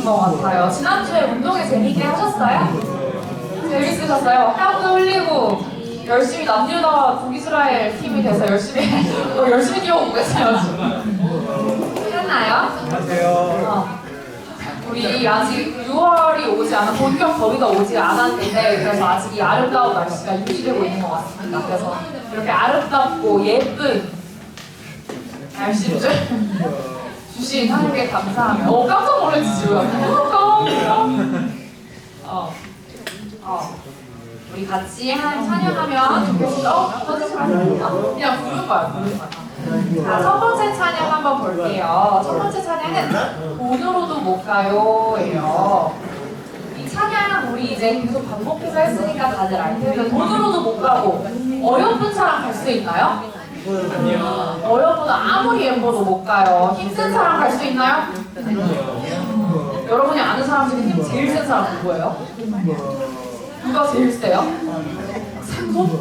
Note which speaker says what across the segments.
Speaker 1: 것 같아요. 지난주에 운동회 재밌게 하셨어요? 재밌으셨어요? 땀도 흘리고 열심히 남유다 북이스라엘 팀이 돼서 열심히 뛰어오고 계세요 지금. 했나요?
Speaker 2: 안녕하세요.
Speaker 1: 우리 아직 6월이 오지 않은 본격 더위가 오지 않았는데 그래서 아직 이 아름다운 날씨가 유지되고 있는 것 같습니다. 그래서 이렇게 아름답고 예쁜 날씨를 주신 하나님께 감사하며 깜짝 놀랐지 지금. 우리 같이 찬양하면 좋겠어? 터지지 마세요. 그냥 부르는 거야. 자, 첫 번째 찬양 한번 볼게요. 첫 번째 찬양은 돈으로도 못 가요예요. 이 찬양 우리 이제 계속 반복해서 했으니까 다들 알 텐데 돈으로도 못 가고 어여쁜 사람 갈 수 있나요? 아니요. 어여쁜 아무리 예뻐도 못 가요. 힘센 사람 갈 수 있나요? 여러분이 아는 사람 중에 힘 제일 센 사람 누구예요? 누가 제일 세요? 상손도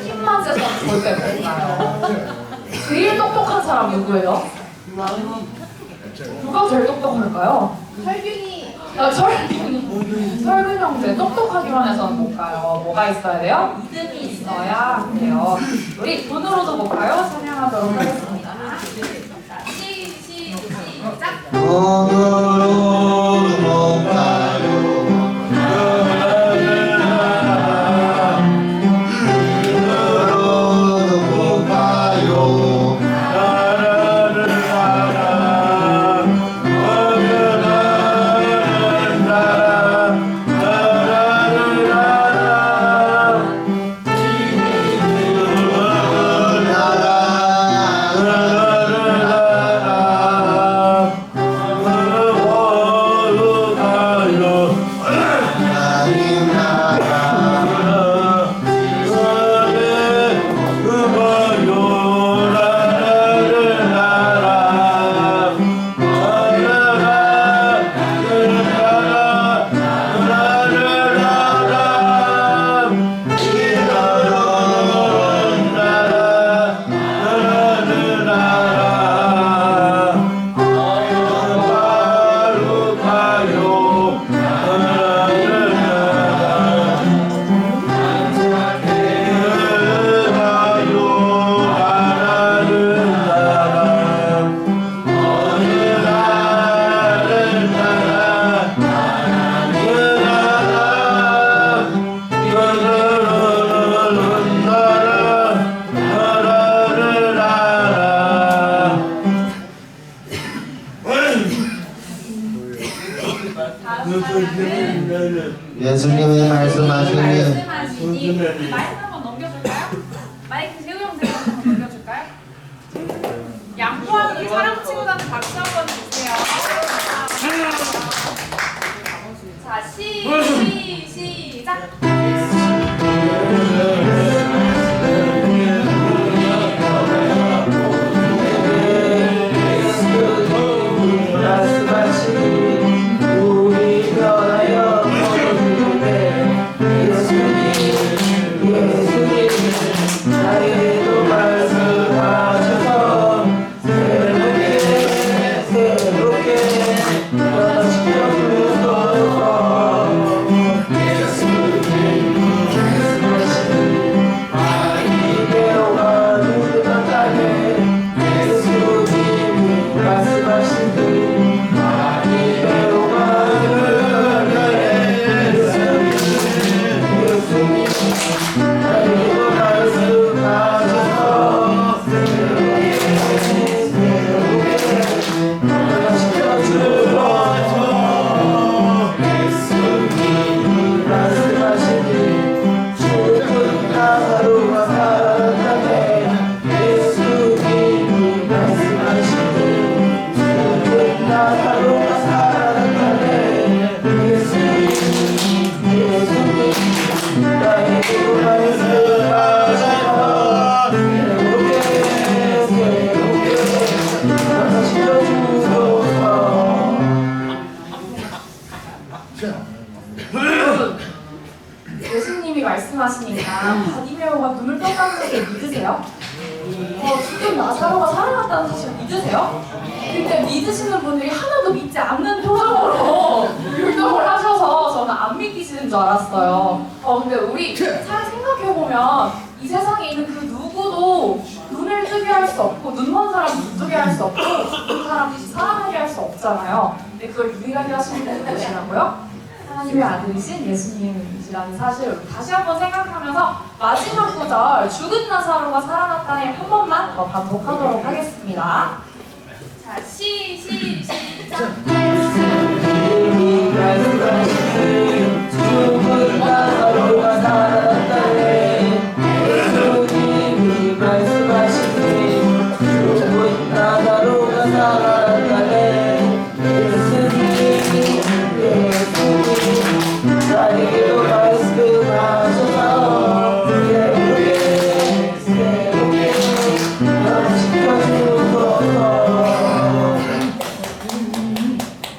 Speaker 1: 힘만 세서 절대 못 가요. 제일 똑똑한 사람 누구예요? 누가 제일 똑똑할까요?
Speaker 3: 설균이.
Speaker 1: 설균 형제 똑똑하기만 해서는 못 가요. 뭐가 있어야 돼요? 믿음이 있어야 돼요. 우리 돈으로도 못 가요. 찬양하도록 하겠습니다. 자, 시작.
Speaker 2: 돈으로도 못 가요.
Speaker 4: 예수님이 말씀하시니
Speaker 1: 마이크 한번 넘겨줄까요? 마이크 세우 형 한번 넘겨줄까요? 양포하는 사랑 친구한테 박수 한번 주세요. 자, 시작. 예수님이 말씀하시니까 바디메오가 눈을 떠 감는 게 믿으세요? 지금 나사로가 살아났다 살아난다는 사실 믿으세요? 근데 믿으시는 분들이 하나도 믿지 않는 표정으로 율동을 하셔서 저는 안 믿기시는 줄 알았어요. 근데 우리 잘 생각해보면 이 세상에 있는 그 누구도 눈을 뜨게 할 수 없고 눈 먼 사람 눈 뜨게 할 수 없고 그 사람 사랑하게 할 수 없잖아요. 근데 그걸 유일하게 하시는 분이 누구시라고요? 하나님의 아들이신 예수님이시라는 사실을 다시 한번 생각하면서 마지막 구절 죽은 나사로가 살아났다에 한 번만 더 반복하도록 하겠습니다. 자, 시작!
Speaker 3: 예수님이 말씀하시니 죽은 나사로가 살아났다네. 예수님이 말씀하시니 죽은 나사로가 살아났다네. 예수님이 나에게도 말씀하셔서 새롭게 널 지켜주소서.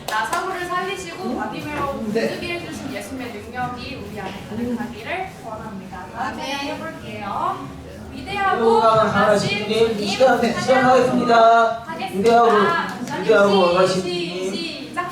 Speaker 1: 나사로를 살리시고 바디메로 부르게 해주신 예수님의 능력이 우리 안에 가득하기를 원합니다. 다음 해볼게요. 위대하고 강하신 주님
Speaker 3: 시작하겠습니다. 위대하고 강하신 주님.
Speaker 1: 시작!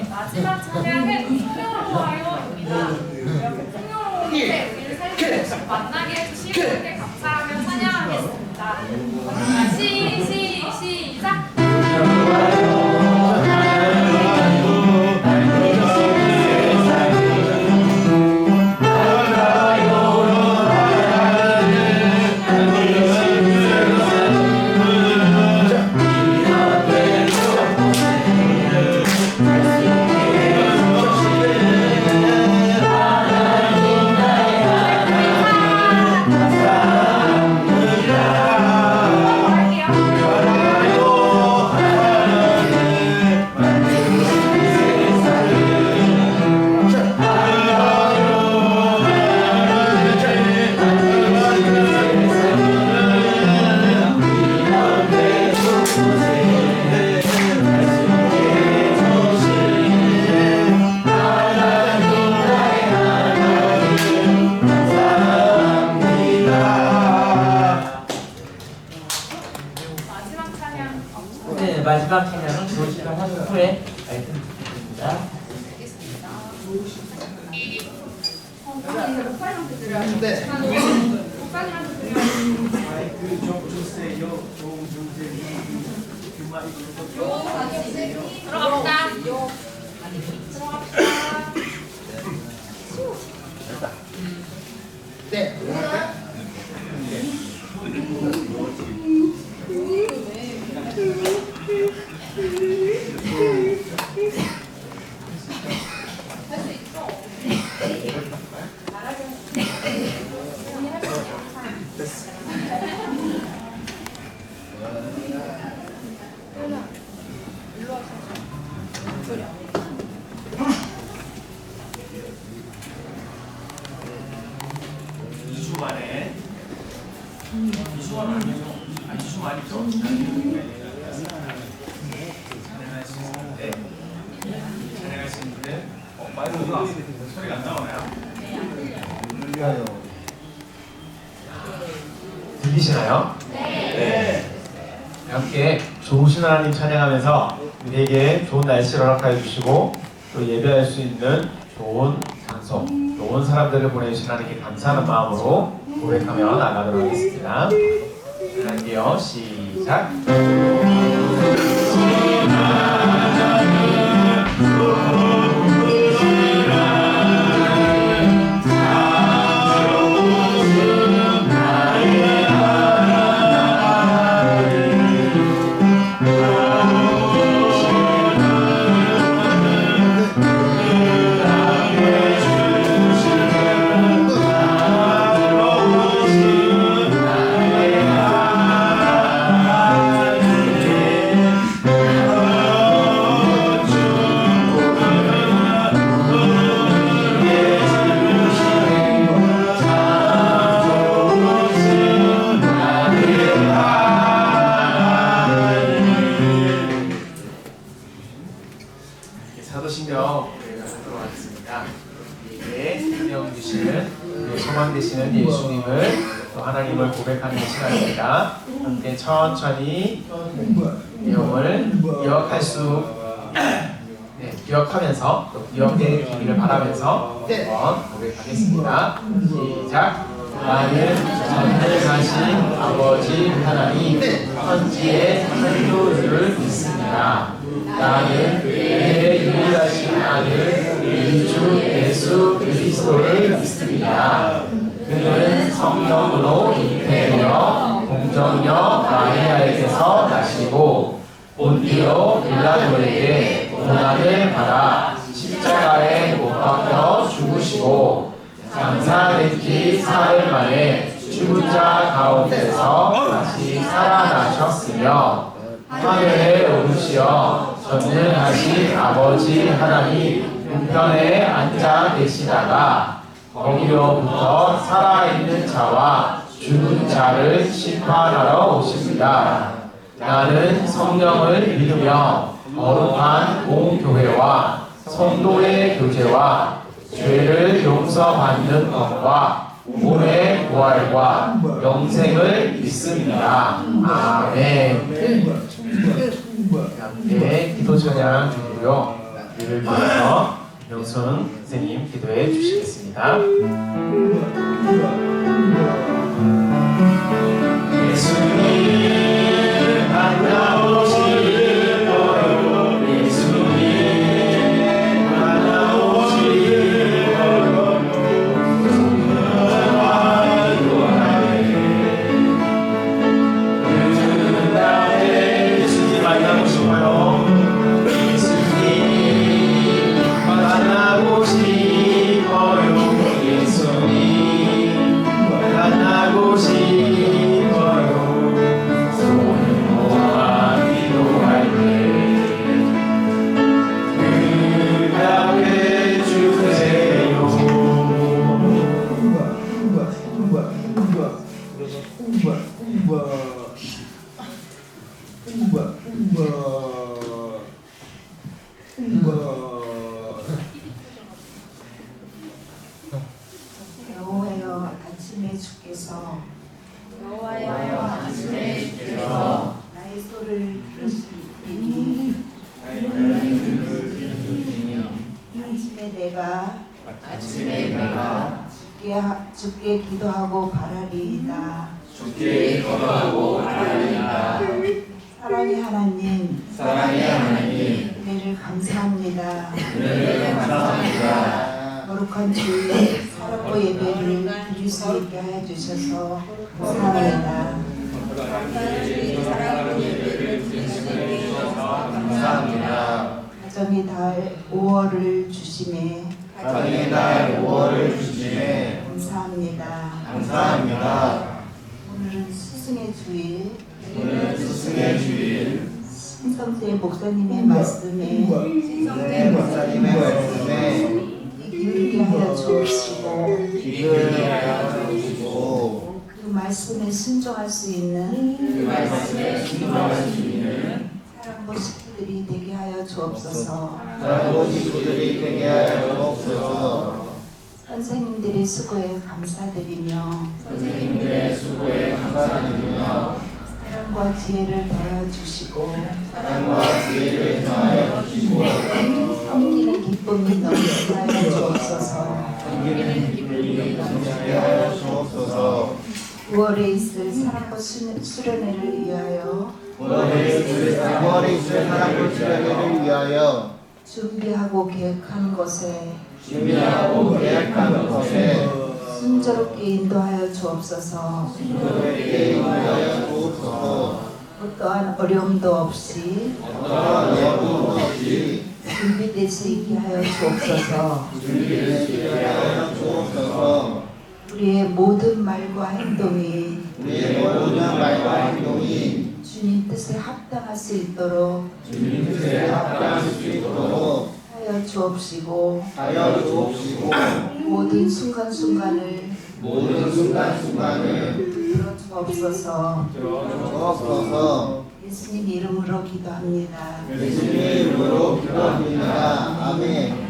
Speaker 1: 마지막 찬양은 풍요로워요입니다. 이렇게 풍요로운데 우리를 살려주시고 만나게 해주신 분께 감사하며 찬양하겠습니다. 시작!
Speaker 3: 마지막 찬양은 좋은 시간 하신 후에 말씀드리겠습니다.
Speaker 1: 알겠습니다. 목사님한테 드려요. 목사님한테 드려요.
Speaker 2: 마이크 좀 주세요. 좀 주세요.
Speaker 1: 들어갑시다.
Speaker 2: 네.
Speaker 5: 찬양하시는데 마이크
Speaker 2: 소리가 안 나오나요?
Speaker 4: 들려요.
Speaker 3: 들리시나요? 네. 함께 좋으신 하나님 찬양하면서 우리에게 좋은 날씨를 허락하여 주시고 또 예배할 수 있는 좋은 장소, 좋은 사람들을 보내주신 하나님께 감사하는 마음으로 고백하며 나가도록 하겠습니다. 할게요. 시작. 사도신경 하도록 하겠습니다. 우리에게 생명 주시는 소망 되시는 예수님을 또 하나님을 고백하는 시간입니다. 함께 천천히 내용을 기억하면서 또 기억되기를 바라면서 한번 고백하겠습니다. 시작. 나는 전능하신 아버지 하나님 천지의 창조주를 믿습니다. 나는 내 유일하신 아들 우리 주 예수 그리스도를 믿습니다. 그는 성령으로 잉태되어 공정녀 마리아에게서 나시고 본디오 빌라도에게 고난을 받아 십자가에 못 박혀 죽으시고 장사된 지 사흘 만에 죽은 자 가운데서 다시 살아나셨으며 하늘에 오르시어 전능하신 아버지 하나님 우편에 앉아 계시다가 거기로부터 살아있는 자와 죽은 자를 심판하러 오십니다. 나는 성령을 믿으며 거룩한 공교회와 성도의 교제와 죄를 용서받는 것과 몸의 부활과 영생을 믿습니다. 아멘. 함께 기도 찬양 드리고요. 이를 위해서 명순 선생님 기도해 주시겠습니다. 예수님 만나오시고요. 예수님 만나오시고요. 그 다음에 예수님 만나오시고요. 예수님 만나고 싶어요. 예수님 만나고 싶어요. 손을 모아 기도할 때 응답해 주세요.
Speaker 5: 여호와여 아침에 주께서 나의 소리를 들으시니 아침에 내가 주께 기도하고 바라리이다. 사랑의 하나님 은혜를 감사합니다. 거룩한 주의 사랑과 예배를 드릴 수 있게 하여 주셔서 감사합니다. 가정의 달 5월을 주심에 감사합니다. 오늘은 스승의 주일 신성태 목사님의 말씀에 기울게 하여 주옵시고 그 말씀에 순종할 수 있는 사랑과 식구들이 되게 하여 주옵소서.
Speaker 4: 주옵소서.
Speaker 5: 선생님들의 수고에 감사드리며 사랑과 지혜를 더해주시고 섬기는 기쁨이 넘치게 하여 주옵소서. 9월에 있을 사랑과 수련회를 위하여
Speaker 4: 9월에 있을 사랑과 수련회를 위하여
Speaker 5: 준비하고 계획하는 것에
Speaker 4: 계획하는 것에
Speaker 5: 순조롭게 인도하여 주옵소서. 어떠한 어려움도 없이 준비될 수 있게 하여 주옵소서. 우리의 모든 말과 행동이 주님 뜻에 합당할 수 있도록 하여 주옵시고 모든 순간순간을 들어 주옵소서. 예수님 이름으로 기도합니다.
Speaker 4: 아멘.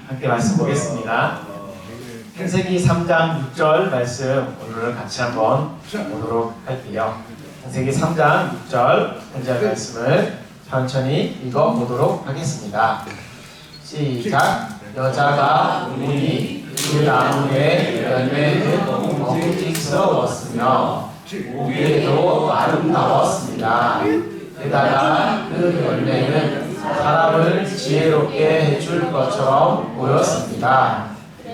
Speaker 3: 함께 말씀 보겠습니다. 창세기 3장 6절 말씀 오늘 같이 한번 보도록 할게요. 창세기 3장 6절 현재 말씀을 천천히 읽어보도록 하겠습니다. 시작. 여자가 보니 그 나무의 열매는 먹음직스러웠으며 보기에도 아름다웠습니다. 게다가 그 열매는 사람을 지혜롭게 해줄 것처럼 보였습니다.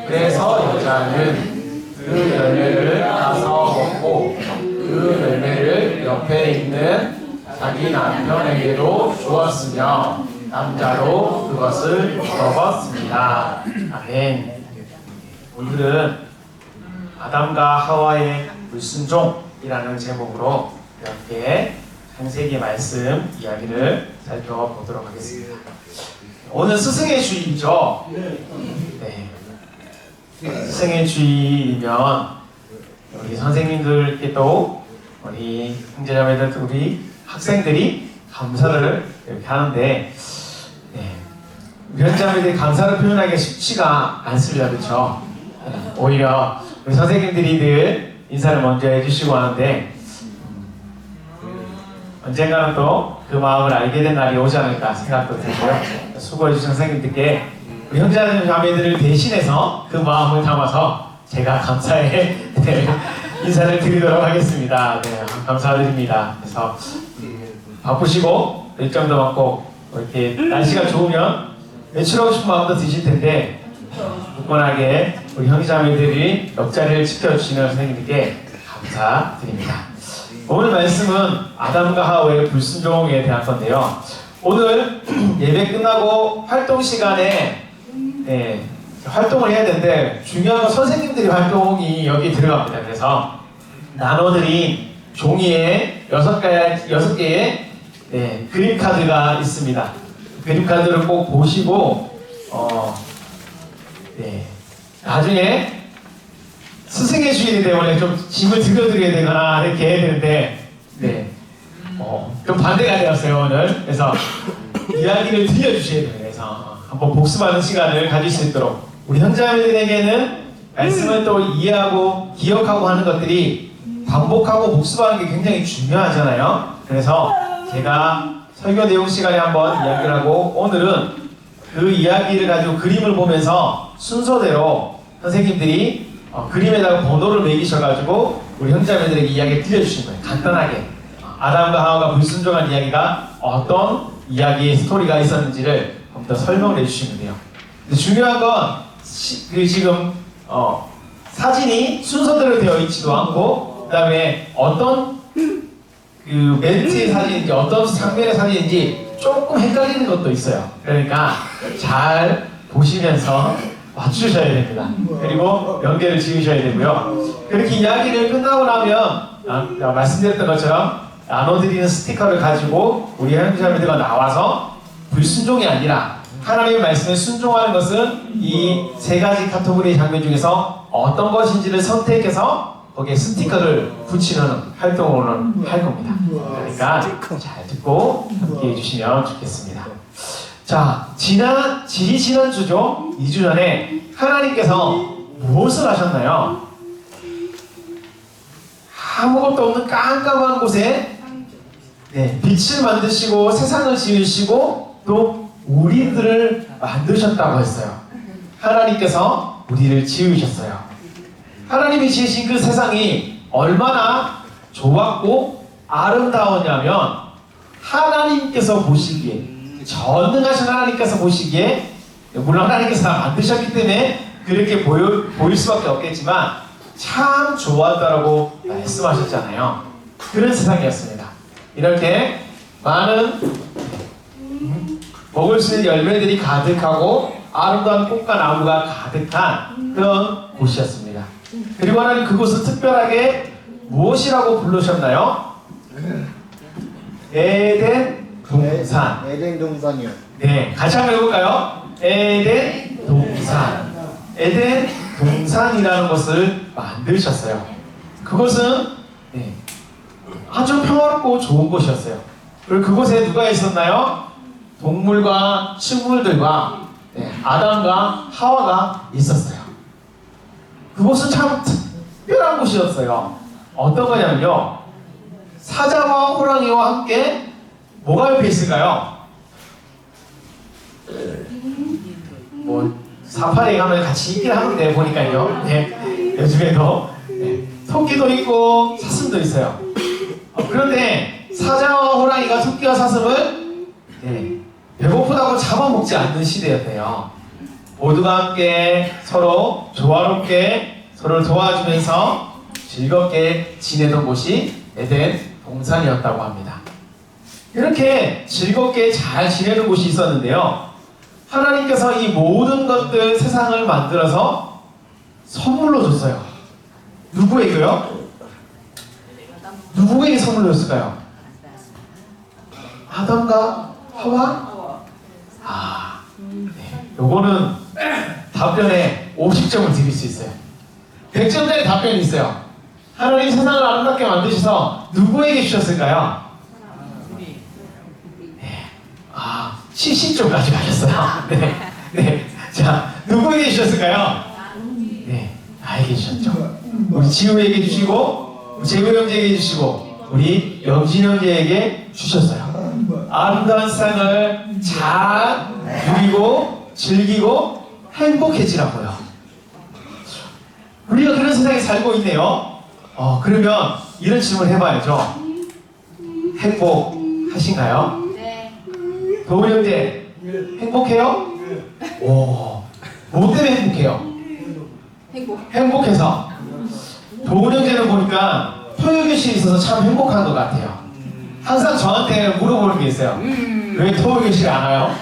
Speaker 3: 그래서 여자는 그 열매를 따서 먹고 그 열매를 옆에 있는 자기 남편에게도 주었으며 남자로 그것을 먹었습니다. 아멘. 오늘은 아담과 하와의 불순종이라는 제목으로 이렇게 창세기 말씀 이야기를 살펴보도록 하겠습니다. 오늘 스승의 주일이죠. 네. 스승의 주일이면 우리 선생님들께도 우리 형제자매들 우리 학생들이 감사를 이렇게 하는데 우리 형제자매들이 감사를 표현하기가 쉽지가 않습니다. 그렇죠? 오히려 우리 선생님들이 늘 인사를 먼저 해주시고 하는데 언젠가는 또 그 마음을 알게 된 날이 오지 않을까 생각도 들고요. 수고해주신 선생님들께 우리 형제자매들을 대신해서 그 마음을 담아서 제가 감사의 인사를 드리도록 하겠습니다. 네, 감사드립니다. 그래서 바쁘시고 일정도 많고 이렇게 날씨가 좋으면 외출하고 싶은 마음도 드실 텐데 굳건하게 우리 형제자매들이 옆자리를 지켜주시는 선생님들께 감사드립니다. 오늘 말씀은 아담과 하와의 불순종에 대한 건데요. 오늘 예배 끝나고 활동 시간에 활동을 해야 되는데 중요한 건 선생님들이 활동이 여기 들어갑니다. 그래서 나눠드린 종이에 6개의 그림 카드가 있습니다. 그림 카드를 꼭 보시고 나중에 스승의 주일이 때문에 좀 짐을 들여드려야 되거나 이렇게 해야 되는데 좀 반대가 되었어요 오늘. 그래서 이야기를 들려주셔야 돼요. 그래서 한번 복습하는 시간을 가질 수 있도록 우리 형제자매들에게는 말씀을 또 이해하고 기억하고 하는 것들이 반복하고 복습하는 게 굉장히 중요하잖아요. 그래서 제가 설교 내용 시간에 한번 이야기를 하고 오늘은 그 이야기를 가지고 그림을 보면서 순서대로 선생님들이 그림에다가 번호를 매기셔가지고 우리 형제자매들에게 이야기를 들려주신 거예요. 간단하게 아담과 하와가 불순종한 이야기가 어떤 이야기의 스토리가 있었는지를 좀 더 설명을 해주시면 돼요. 근데 중요한 건 지금 사진이 순서대로 되어 있지도 않고 그 다음에 어떤 그 멘트의 사진인지 어떤 장면의 사진인지 조금 헷갈리는 것도 있어요. 그러니까 잘 보시면서 맞추셔야 됩니다. 그리고 연계를 지으셔야 되고요. 그렇게 이야기를 끝나고 나면 말씀드렸던 것처럼 나눠드리는 스티커를 가지고 우리 형제자매들과 나와서 불순종이 아니라 하나님의 말씀에 순종하는 것은 이 3가지 카테고리의 장면 중에서 어떤 것인지를 선택해서 거기에 스티커를 붙이는 활동을 할 겁니다. 그러니까 잘 듣고 함께 해주시면 좋겠습니다. 자, 지난주죠? 2주 전에 하나님께서 무엇을 하셨나요? 아무것도 없는 깜깜한 곳에 빛을 만드시고 세상을 지으시고 또 우리들을 만드셨다고 했어요. 하나님께서 우리를 지으셨어요. 하나님이 지으신 그 세상이 얼마나 좋았고 아름다웠냐면 하나님께서 보시기에, 전능하신 하나님께서 보시기에, 물론 하나님께서 다 만드셨기 때문에 그렇게 보일 수밖에 없겠지만 참 좋았다라고 말씀하셨잖아요. 그런 세상이었습니다. 이렇게 많은 먹을 수 있는 열매들이 가득하고 아름다운 꽃과 나무가 가득한 그런 곳이었습니다. 그리고 하나님 그곳을 특별하게 무엇이라고 부르셨나요? 에덴 동산.
Speaker 4: 에덴 동산이요.
Speaker 3: 네, 같이 한번 해볼까요? 에덴 동산. 에덴 동산이라는 것을 만드셨어요. 그것은 아주 평화롭고 좋은 곳이었어요. 그리고 그곳에 누가 있었나요? 동물과 식물들과 아담과 하와가 있었어요. 그곳은 참 특별한 곳이었어요. 어떤 거냐면요, 사자와 호랑이와 함께 뭐가 옆에 있을까요? 사파리에 가면 같이 있긴 하는데 보니까요. 요즘에도 토끼도 있고 사슴도 있어요. 그런데 사자와 호랑이가 토끼와 사슴을 배고프다고 잡아먹지 않는 시대였대요. 모두가 함께 서로 조화롭게 서로를 도와주면서 즐겁게 지내던 곳이 에덴 동산이었다고 합니다. 이렇게 즐겁게 잘 지내는 곳이 있었는데요, 하나님께서 이 모든 것들 세상을 만들어서 선물로 줬어요. 누구에게요? 누구에게 선물로 줬을까요? 아담과 하와? 요거는 답변에 50점을 드릴 수 있어요. 100점짜리 답변이 있어요. 하나님 세상을 아름답게 만드셔서 누구에게 주셨을까요? 70점까지 가셨어요. 자, 누구에게 주셨을까요? 나에게 주셨죠. 우리 지우에게 주시고, 재우 형제에게 주시고, 우리 영진 형제에게 주셨어요. 아름다운 세상을 잘 누리고 즐기고 행복해지라고요. 우리가 그런 세상에 살고 있네요. 그러면 이런 질문을 해봐야죠. 행복하신가요?
Speaker 1: 네.
Speaker 3: 도훈 형제, 행복해요? 오, 뭐 때문에 행복해요? 행복해서. 도훈 형제는 보니까 토요교실에 있어서 참 행복한 것 같아요. 항상 저한테 물어보는 게 있어요. 왜 토요교실에 안 와요?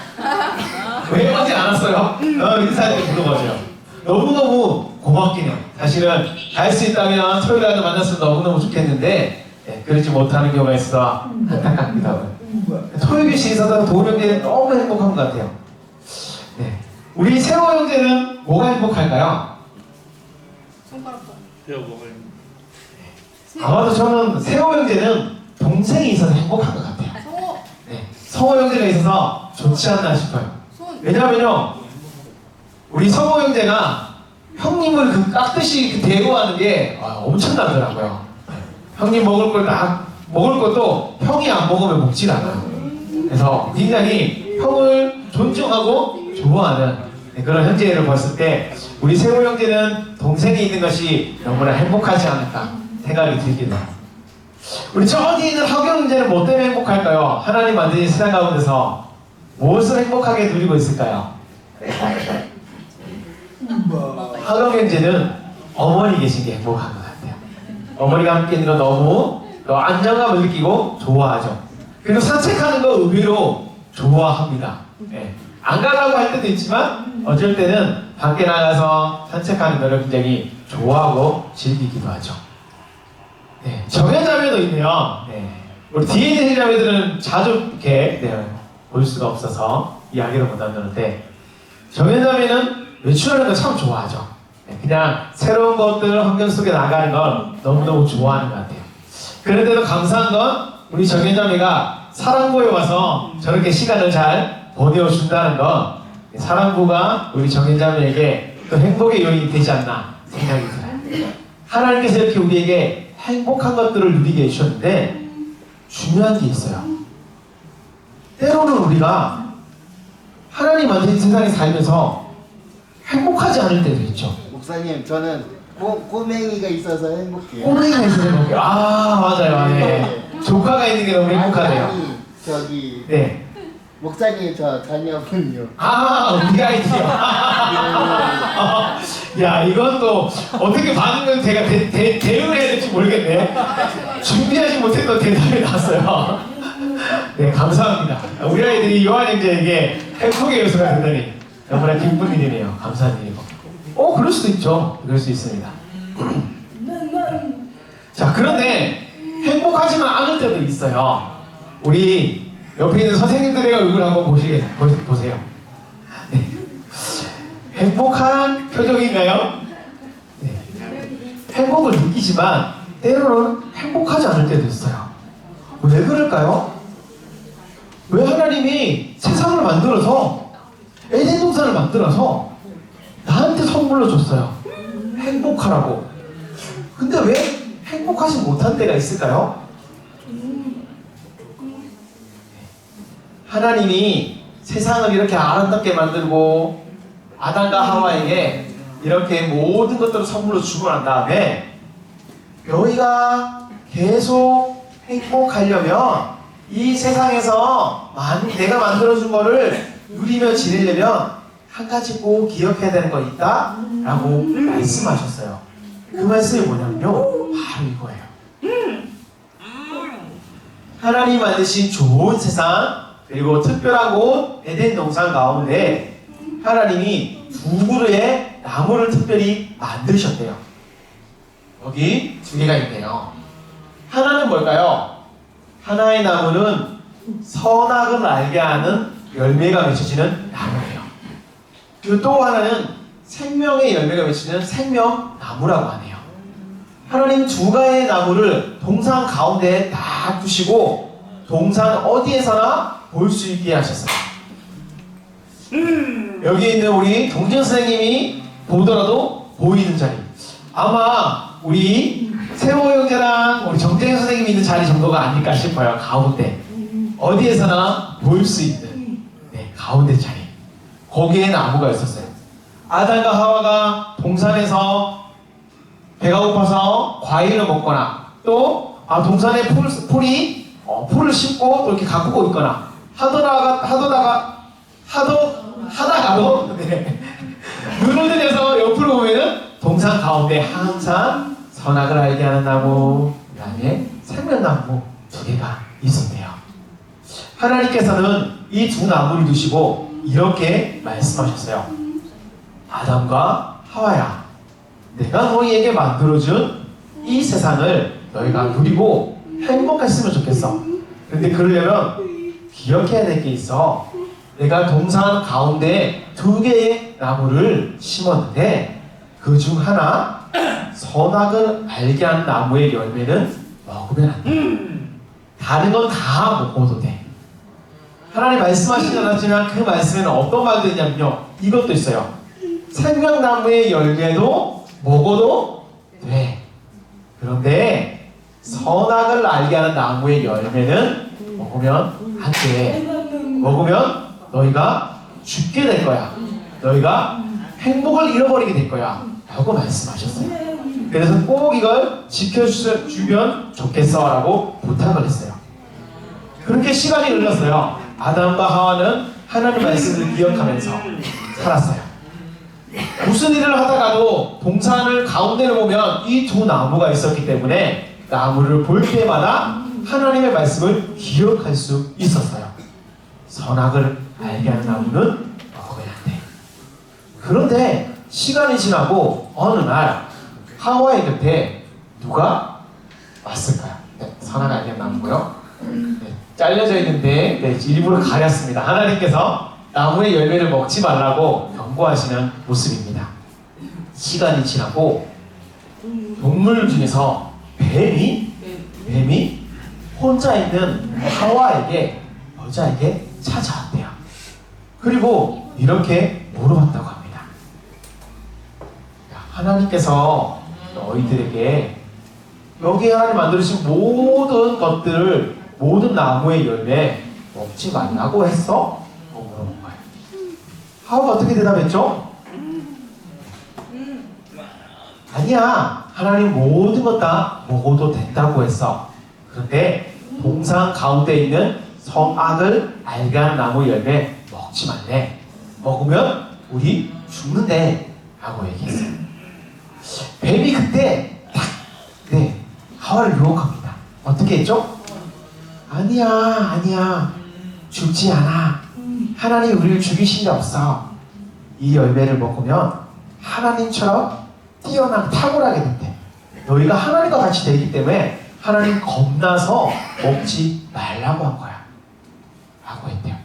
Speaker 3: 왜 오지 않았어요? 인사드리고 물어보죠. 너무너무 고맙긴 해요. 사실은 갈 수 있다면 토요일에 만났으면 너무너무 좋겠는데 그러지 못하는 경우가 있어서 안타깝기도 하고요. 토요교실에 있어서 도훈 형제는 너무 행복한 것 같아요. 우리 세호 형제는 뭐가 행복할까요? 아마도 저는 세호 형제는 동생이 있어서 행복한 것 같아요. 성호 형제가 있어서 좋지 않나 싶어요. 왜냐면요, 우리 성호 형제가 형님을 그 깍듯이 대우하는 게 엄청나더라고요. 형님 먹을 것도 형이 안 먹으면 먹질 않아요. 그래서 굉장히 형을 존중하고 좋아하는 그런 형제를 봤을 때 우리 세호 형제는 동생이 있는 것이 너무나 행복하지 않을까 생각이 들기도 해요. 우리 저 뒤에 있는 하경 형제는 뭐 때문에 행복할까요? 하나님 만드신 세상 가운데서 무엇을 행복하게 누리고 있을까요? 하경 형제는 어머니 계신 게 행복한 것 같아요. 어머니가 함께 있는 거 너무 안정감을 느끼고 좋아하죠. 그리고 산책하는 거 의외로 좋아합니다. 안 가려고 할 때도 있지만 어쩔 때는 밖에 나가서 산책하는 거를 굉장히 좋아하고 즐기기도 하죠. 정여자매도 있네요. 우리 뒤에 있는 자매들은 자주 이렇게 볼 수가 없어서 이야기를 못 나누는데 정여자매는 외출하는 거 참 좋아하죠. 그냥 새로운 것들 환경 속에 나가는 건 너무너무 좋아하는 것 같아요. 그런데도 감사한 건 우리 정현자매가 사랑부에 와서 저렇게 시간을 잘 보내어준다는 건 사랑부가 우리 정현자매에게 또 행복의 요인이 되지 않나 생각이 들어요. 하나님께서 이렇게 우리에게 행복한 것들을 누리게 해주셨는데 중요한 게 있어요. 때로는 우리가 하나님 만든 세상에 살면서 행복하지 않을 때도 있죠.
Speaker 4: 목사님, 저는 꼬맹이가 있어서 행복해요.
Speaker 3: 꼬맹이가 있어서 행복해요. 아, 맞아요. 네. 조카가 있는 게 너무 행복하네요.
Speaker 4: 아니, 저기
Speaker 3: 네.
Speaker 4: 목사님 저 자녀분요.
Speaker 3: 아, 우리 아이디요. 야, 이건 또 어떻게 반응을 제가 대응을 해야 될지 모르겠네. 준비하지 못했던 대답이 나왔어요. 네, 감사합니다. 우리 아이들이 요한형제에게 행복의 요소가 된다니 너무나 기쁜 일이네요. 감사한 일이고. 그럴 수도 있죠. 그럴 수 있습니다. 자, 그런데 행복하지만 않을 때도 있어요. 우리 옆에 있는 선생님들의 얼굴 한번 보세요. 네. 행복한 표정인가요? 네. 행복을 느끼지만 때로는 행복하지 않을 때도 있어요. 왜 그럴까요? 왜 하나님이 세상을 만들어서 에덴 동산을 만들어서 나한테 선물로 줬어요. 행복하라고. 근데 왜 행복하지 못한 때가 있을까요? 하나님이 세상을 이렇게 아름답게 만들고 아담과 하와에게 이렇게 모든 것들을 선물로 주고 난 다음에 너희가 계속 행복하려면 이 세상에서 내가 만들어준 거를 누리며 지내려면 한 가지 꼭 기억해야 되는 거 있다 라고 말씀하셨어요. 그 말씀이 뭐냐면요, 바로 이거예요. 하나님 만드신 좋은 세상 그리고 특별한 곳 에덴 동산 가운데 하나님이 두 그루의 나무를 특별히 만드셨대요. 여기 두 개가 있네요. 하나는 뭘까요? 하나의 나무는 선악을 알게 하는 열매가 맺혀지는 나무예요. 그리고 또 하나는 생명의 열매가 맺히는 생명나무라고 하네요. 하나님 두 가지의 나무를 동산 가운데에 딱 두시고 동산 어디에서나 볼 수 있게 하셨어요. 여기 있는 우리 동진 선생님이 보더라도 보이는 자리, 아마 우리 세호 형제랑 우리 정재현 선생님이 있는 자리 정도가 아닐까 싶어요. 가운데 어디에서나 볼 수 있는 가운데 자리, 거기에 나무가 있었어요. 아담과 하와가 동산에서 배가 고파서 과일을 먹거나 또 동산에 풀을 심고 또 이렇게 가꾸고 있거나 하다가도 눈을 들여서 옆으로 보면은 동산 가운데 항상 선악을 알게 하는 나무, 그 다음에 생명나무 두 개가 있었대요. 하나님께서는 이 두 나무를 두시고 이렇게 말씀하셨어요. 아담과 하와야, 내가 너희에게 만들어준 이 세상을 너희가 누리고 행복했으면 좋겠어. 근데 그러려면 기억해야 될 게 있어. 내가 동산 가운데 두 개의 나무를 심었는데 그 중 하나 선악을 알게 하는 나무의 열매는 먹으면 안 돼. 다른 건 다 먹어도 돼. 하나님 말씀하시지 않았지만 그 말씀에는 어떤 말도 있냐면요, 이것도 있어요. 생명나무의 열매도 먹어도 돼. 그런데 선악을 알게 하는 나무의 열매는 먹으면 안 돼. 먹으면 너희가 죽게 될 거야. 너희가 행복을 잃어버리게 될 거야 라고 말씀하셨어요. 그래서 꼭 이걸 지켜주면 좋겠어 라고 부탁을 했어요. 그렇게 시간이 흘렀어요. 아담과 하와는 하나님 말씀을 기억하면서 살았어요. 무슨 일을 하다가도 동산을 가운데를 보면 이 두 나무가 있었기 때문에 나무를 볼 때마다 하나님의 말씀을 기억할 수 있었어요. 선악을 알게 하는 나무는 먹으면 안 돼. 그런데 시간이 지나고 어느 날 하와의 곁에 누가 왔을까요? 선악을 알게 하는 나무고요. 잘려져 있는데 일부러 가렸습니다. 하나님께서 나무의 열매를 먹지 말라고 경고하시는 모습입니다. 시간이 지나고 동물 중에서 뱀이 혼자 있는 하와에게 여자에게 찾아왔대요. 그리고 이렇게 물어봤다고 합니다. 하나님께서 너희들에게 여기 하나님 만들어주신 모든 것들을 모든 나무의 열매 먹지 말라고 했어? 물어본 거예요. 하와가 어떻게 대답했죠? 아니야, 하나님 모든 것 다 먹어도 된다고 했어. 그런데 동산 가운데 있는 선악을 알게 하는 나무 열매 먹지 말래. 먹으면 우리 죽는데 라고 얘기했어요. 뱀이 그때 딱 하와를 유혹합니다. 어떻게 했죠? 아니야 죽지 않아. 하나님 우리를 죽이신 게 없어. 이 열매를 먹으면 하나님처럼 뛰어난 탁월하게 된대. 너희가 하나님과 같이 되기 때문에 하나님 겁나서 먹지 말라고 한 거야 라고 했대요.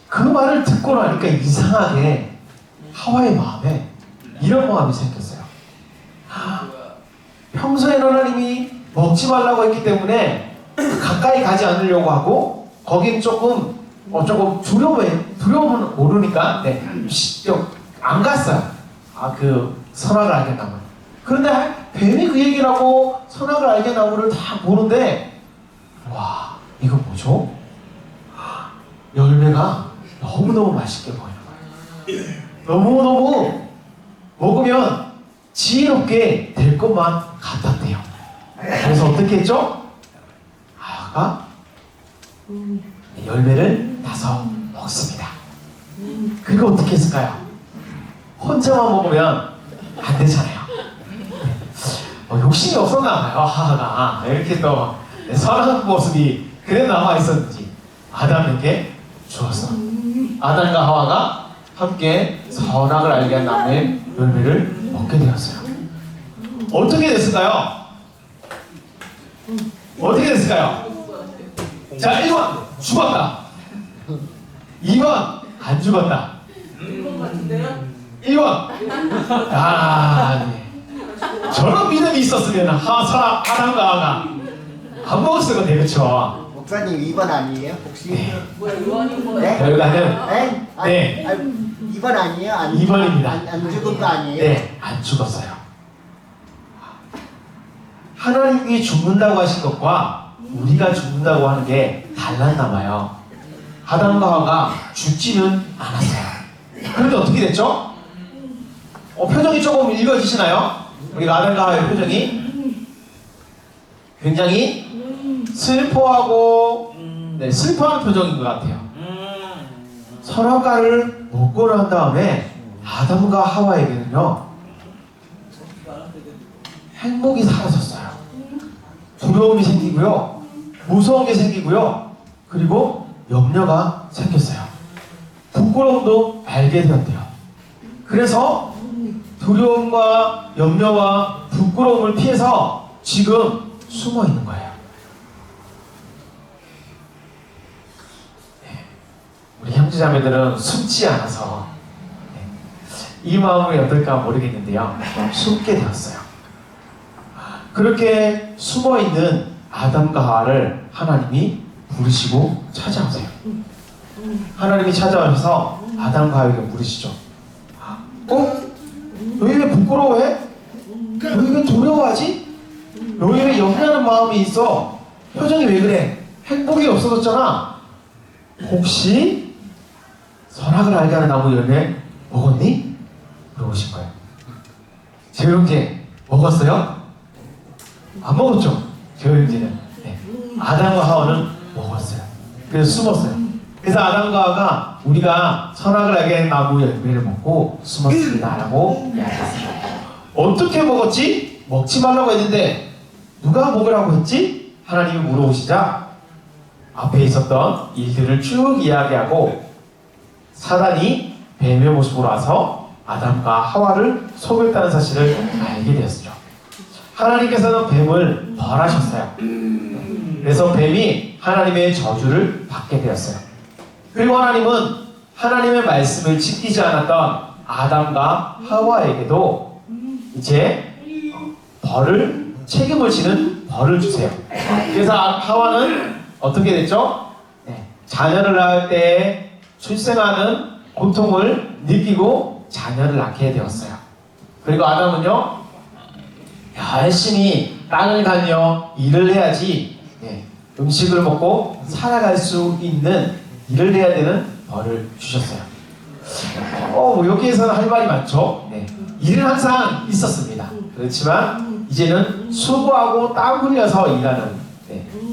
Speaker 3: 그 말을 듣고 나니까 이상하게 하와의 마음에 이런 마음이 생겼어요. 평소에 하나님이 먹지 말라고 했기 때문에 가까이 가지 않으려고 하고 거긴 조금 두려움은 모르니까 안 갔어요. 그 선악을 알게 나무. 그런데 뱀이 그 얘기를 하고 선악을 알게 나무를 다 보는데 와, 이거 뭐죠? 열매가 너무너무 맛있게 보이는 거예요. 너무너무 먹으면 지혜롭게 될 것만 같았대요. 그래서 어떻게 했죠? 하와가 열매를 따서 먹습니다. 그리고 어떻게 했을까요? 혼자만 먹으면 안 되잖아요. 욕심이 없었나 봐요, 하하가. 이렇게 또 선한 모습이 그래 나와 있었는지 아담에게 주었어. 아담과 하와가 함께 선악을 알게 한 나무의 열매를 먹게 되었어요. 어떻게 됐을까요? 어떻게 됐을까요? 자, 1번 죽었다. 2번 안 죽었다. 1번 저런 믿음이 있었으면 아담과 하와가 안 먹었을 건데, 그렇죠?
Speaker 4: 목사님 2번 아니에요? 혹시?
Speaker 3: 네.
Speaker 4: 네?
Speaker 3: 결과는 네.
Speaker 4: 2번 아니에요?
Speaker 3: 2번입니다.
Speaker 4: 안 죽은 거 아니에요?
Speaker 3: 네, 안 죽었어요. 하나님이 죽는다고 하신 것과 우리가 죽는다고 하는 게 달랐나 봐요. 아담과 하와가 죽지는 않았어요. 그런데 어떻게 됐죠? 표정이 조금 읽어지시나요? 우리 아담과 하와의 표정이 굉장히 슬퍼하고 슬퍼하는 표정인 것 같아요. 선악과를 먹고 난 다음에 아담과 하와에게는요 행복이 사라졌어요. 두려움이 생기고요, 무서운 게 생기고요, 그리고 염려가 생겼어요. 부끄러움도 알게 되었대요. 그래서 두려움과 염려와 부끄러움을 피해서 지금 숨어 있는 거예요. 우리 형제자매들은 숨지 않아서 이 마음이 어떨까 모르겠는데요, 숨게 되었어요. 그렇게 숨어있는 아담과 하와를 하나님이 부르시고 찾아오세요. 하나님이 찾아와서 아담과 하와에게 물으시죠. 너희 왜 부끄러워해? 너희 왜 두려워하지? 너희 왜 염려하는 마음이 있어? 표정이 왜 그래? 행복이 없어졌잖아. 혹시 선악을 알게 하는 나무 열매 먹었니? 물어보신 거예요. 제 형제 먹었어요? 안 먹었죠? 제 형제는. 아담과 하와는 먹었어요. 그래서 숨었어요. 그래서 아담과 하와가 우리가 선악을 알게 하는 나무 열매를 먹고 숨었습니다 라고 이야기했어요. 어떻게 먹었지? 먹지 말라고 했는데 누가 먹으라고 했지? 하나님이 물어보시자 앞에 있었던 일들을 쭉 이야기하고 사단이 뱀의 모습으로 와서 아담과 하와를 속였다는 사실을 알게 되었죠. 하나님께서는 뱀을 벌하셨어요. 그래서 뱀이 하나님의 저주를 받게 되었어요. 그리고 하나님은 하나님의 말씀을 지키지 않았던 아담과 하와에게도 이제 벌을 책임을 지는 벌을 주세요. 그래서 하와는 어떻게 됐죠? 자녀를 낳을 때 출생하는 고통을 느끼고 자녀를 낳게 되었어요. 그리고 아담은요, 열심히 땅을 다녀 일을 해야지 음식을 먹고 살아갈 수 있는 일을 해야 되는 벌을 주셨어요. 여기에서는 할 말이 많죠. 일은 항상 있었습니다. 그렇지만 이제는 수고하고 땀 흘려서 일하는,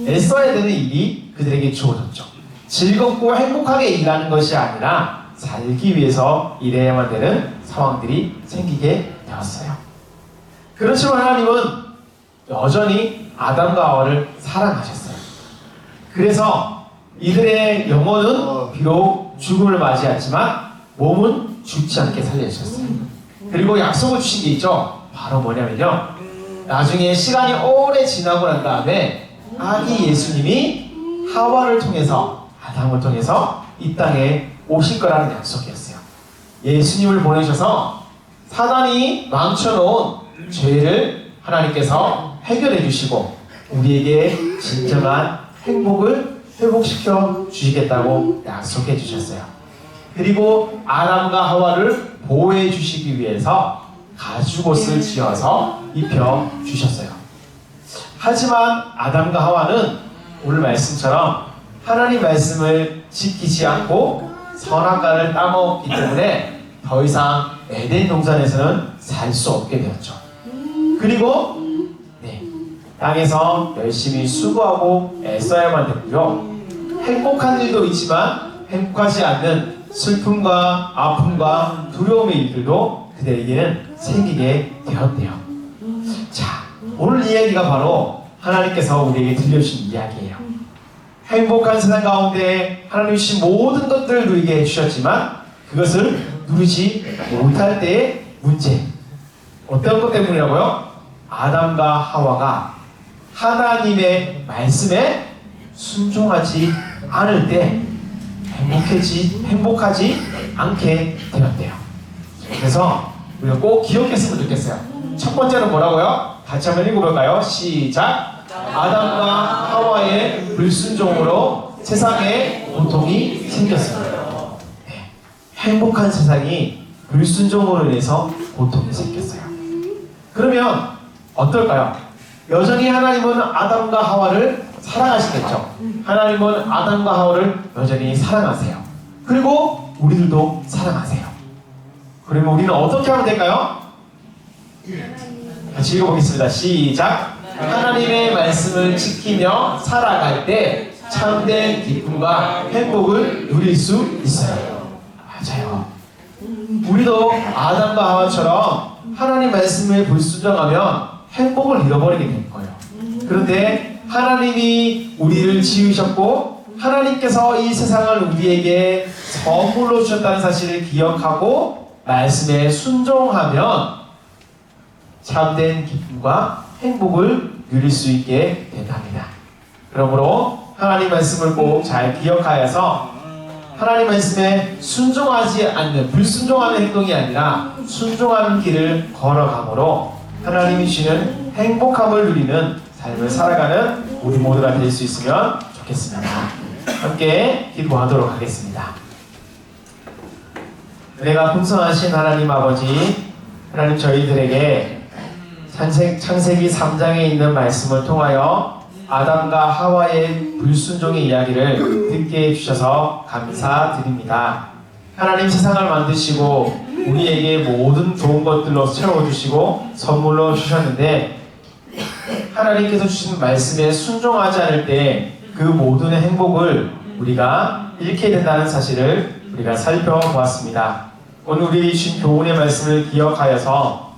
Speaker 3: 애써야 되는 일이 그들에게 주어졌죠. 즐겁고 행복하게 일하는 것이 아니라 살기 위해서 일해야만 되는 상황들이 생기게 되었어요. 그렇지만 하나님은 여전히 아담과 하와를 사랑하셨어요. 그래서 이들의 영혼은 비록 죽음을 맞이했지만 몸은 죽지 않게 살려주셨어요. 그리고 약속을 주신 게 있죠. 바로 뭐냐면요, 나중에 시간이 오래 지나고 난 다음에 아기 예수님이 하와를 통해서, 아담을 통해서 이 땅에 오실 거라는 약속이었어요. 예수님을 보내셔서 사단이 망쳐놓은 죄를 하나님께서 해결해 주시고 우리에게 진정한 행복을 회복시켜 주시겠다고 약속해 주셨어요. 그리고 아담과 하와를 보호해 주시기 위해서 가죽옷을 지어서 입혀 주셨어요. 하지만 아담과 하와는 오늘 말씀처럼 하나님 말씀을 지키지 않고 선악과를 따먹었기 때문에 더 이상 에덴 동산에서는 살 수 없게 되었죠. 그리고 땅에서 열심히 수고하고 애써야만 됐고요. 행복한 일도 있지만 행복하지 않는 슬픔과 아픔과 두려움의 일들도 그들에게는 생기게 되었대요. 자, 오늘 이야기가 바로 하나님께서 우리에게 들려주신 이야기예요. 행복한 세상 가운데 하나님 주신 모든 것들을 누리게 해주셨지만 그것을 누리지 못할 때의 문제, 어떤 것 때문이라고요? 아담과 하와가 하나님의 말씀에 순종하지 않을 때 행복하지 않게 되었대요. 그래서 우리가 꼭 기억했으면 좋겠어요. 첫 번째는 뭐라고요? 같이 한번 읽어볼까요? 시작! 아담과 하와의 불순종으로 세상에 고통이 생겼습니다. 행복한 세상이 불순종으로 인해서 고통이 생겼어요. 그러면 어떨까요? 여전히 하나님은 아담과 하와를 사랑하시겠죠. 하나님은 아담과 하와를 여전히 사랑하세요. 그리고 우리들도 사랑하세요. 그러면 우리는 어떻게 하면 될까요? 같이 읽어보겠습니다. 시작! 하나님의 말씀을 지키며 살아갈 때 참된 기쁨과 행복을 누릴 수 있어요. 맞아요. 우리도 아담과 하와처럼 하나님 말씀에 불순종하면 행복을 잃어버리게 될 거예요. 그런데 하나님이 우리를 지으셨고 하나님께서 이 세상을 우리에게 선물로 주셨다는 사실을 기억하고 말씀에 순종하면 참된 기쁨과 행복을 누릴 수 있게 된답니다. 그러므로 하나님 말씀을 꼭 잘 기억하여서 하나님 말씀에 순종하지 않는, 불순종하는 행동이 아니라 순종하는 길을 걸어가므로 하나님이 주시는 행복함을 누리는 삶을 살아가는 우리 모두가 될 수 있으면 좋겠습니다. 함께 기도하도록 하겠습니다. 은혜가 풍성하신 하나님 아버지, 하나님 저희들에게 창세기 3장에 있는 말씀을 통하여 아담과 하와의 불순종의 이야기를 듣게 해주셔서 감사드립니다. 하나님 세상을 만드시고 우리에게 모든 좋은 것들로 채워주시고 선물로 주셨는데 하나님께서 주신 말씀에 순종하지 않을 때 그 모든 행복을 우리가 잃게 된다는 사실을 우리가 살펴보았습니다. 오늘 우리 주신 교훈의 말씀을 기억하여서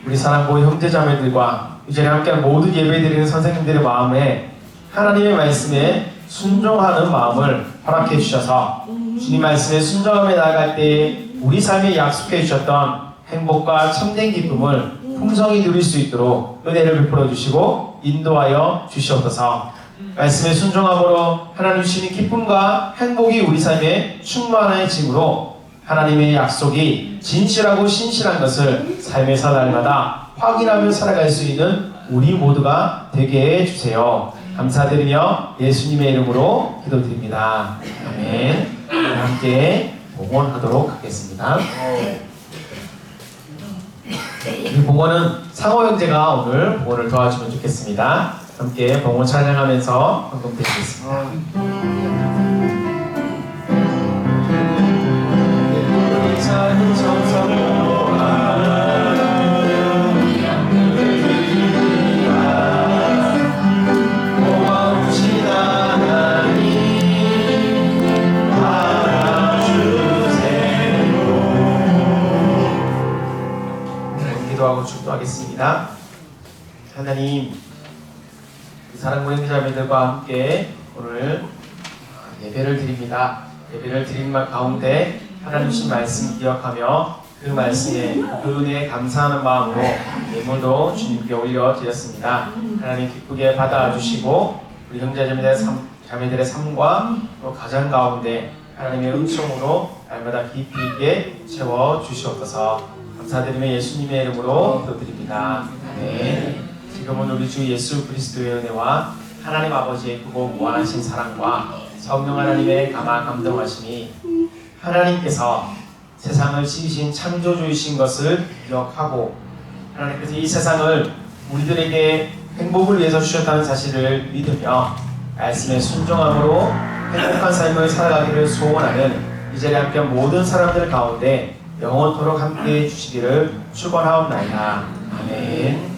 Speaker 3: 우리 사랑고의 형제자매들과 이 자리에 함께하는 모든 예배드리는 선생님들의 마음에 하나님의 말씀에 순종하는 마음을 허락해 주셔서 주님 말씀에 순종하며 나아갈 때 우리 삶에 약속해 주셨던 행복과 참된 기쁨을 풍성히 누릴 수 있도록 은혜를 베풀어 주시고 인도하여 주시옵소서. 말씀에 순종함으로 하나님 주시는 기쁨과 행복이 우리 삶에 충만해짐으로 하나님의 약속이 진실하고 신실한 것을 삶에서 날마다 확인하며 살아갈 수 있는 우리 모두가 되게 해주세요. 감사드리며 예수님의 이름으로 기도드립니다. 아멘. 함께 봉헌하도록 하겠습니다. 이 봉헌은 상호 형제가 오늘 봉헌을 도와주면 좋겠습니다. 함께 봉헌 찬양하면서 헌금 드리겠습니다. 기도하고 축도하겠습니다. 하나님, 사랑하는 형제자매들과 함께 오늘 예배를 드립니다. 예배를 드린 가운데 하나님 주신 말씀 기억하며 그 말씀에 그 은혜에 감사하는 마음으로 예물도 주님께 올려드렸습니다. 하나님 기쁘게 받아주시고 우리 형제자매들의 삶과 또 가정 가운데 하나님의 은총으로 날마다 깊이 있게 채워주시옵소서. 감사드리며 예수님의 이름으로 기도드립니다. 네. 지금은 우리 주 예수 그리스도의 은혜와 하나님 아버지의 크고 무한하신 사랑과 성령 하나님의 감동하심이 하나님께서 세상을 지으신 창조주이신 것을 기억하고 하나님께서 이 세상을 우리들에게 행복을 위해서 주셨다는 사실을 믿으며 말씀에 순종함으로 행복한 삶을 살아가기를 소원하는 이 자리에 함께한 모든 사람들 가운데 영원토록 함께해 주시기를 축원하옵나이다. 아멘.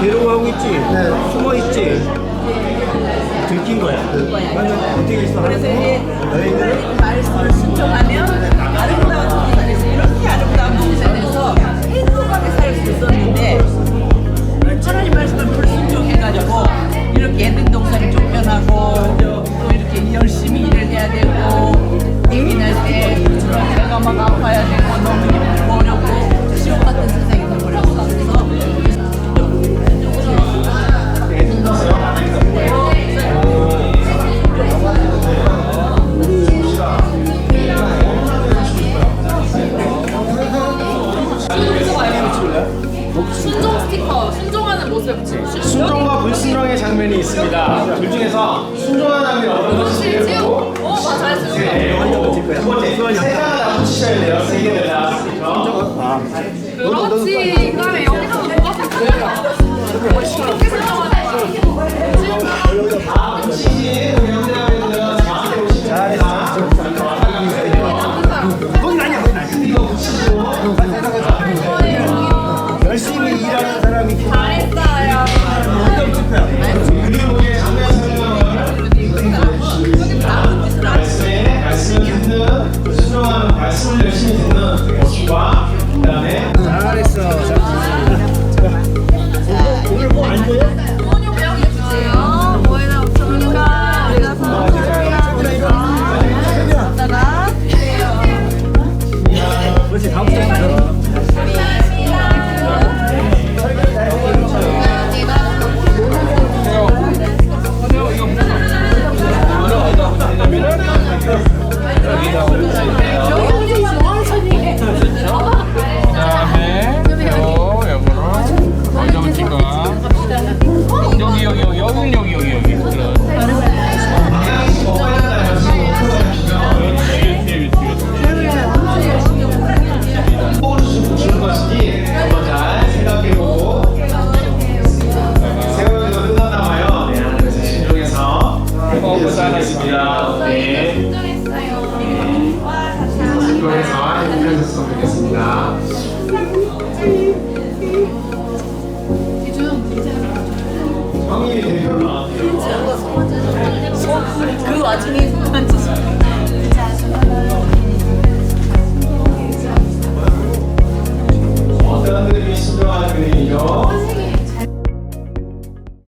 Speaker 2: 괴로워하고 있지? 숨어 있지? 들킨 거야. 어떻게 했어?
Speaker 6: 그래서 이제 하나님 말씀을 순종하면 아름다운 세상에서 이렇게 아름다운 세상에서 행복하게 살 수 있었는데 하나님 말씀을 불순종해가지고 이렇게 예능동산이 쫓겨나고 또 이렇게 열심히 일을 해야 되고 예민할 때 배가 막 아파야 되고 너무 힘들고 어렵고 지옥 같은 세상이 돼버렸어. 그래서
Speaker 1: 순종 스티커, 순종하는 모습.
Speaker 3: 순종과 불순종의 장면이 있습니다. 둘 중에서 순종하는 장면이 어떤 것인지
Speaker 1: 잘했어요.
Speaker 3: 두 번째, 세 장을 다 붙이셔야 돼요. 세 개를 다.
Speaker 1: 그렇지. 그다음에 여기서 뭐가 생각나요? 이렇게 순종하는
Speaker 3: 다 붙이지. 우리 형제자매들은 저한테 오시면 됩니다.
Speaker 2: 그건 아니야, 그건 아니야.
Speaker 3: 이거 붙이시고
Speaker 2: 열심히 일하는 사람이
Speaker 1: 잘했어요.
Speaker 3: 그리고 우리의 장면 설명을 말씀을 듣는 순종하는 말씀을 열심히 듣는 모습과 그 다음에
Speaker 2: 잘했어. 오늘 뭐 안 줘요?
Speaker 3: 행복하셨으면 좋겠습니다. 성인이 대표로 나왔네요.
Speaker 6: 그 와중에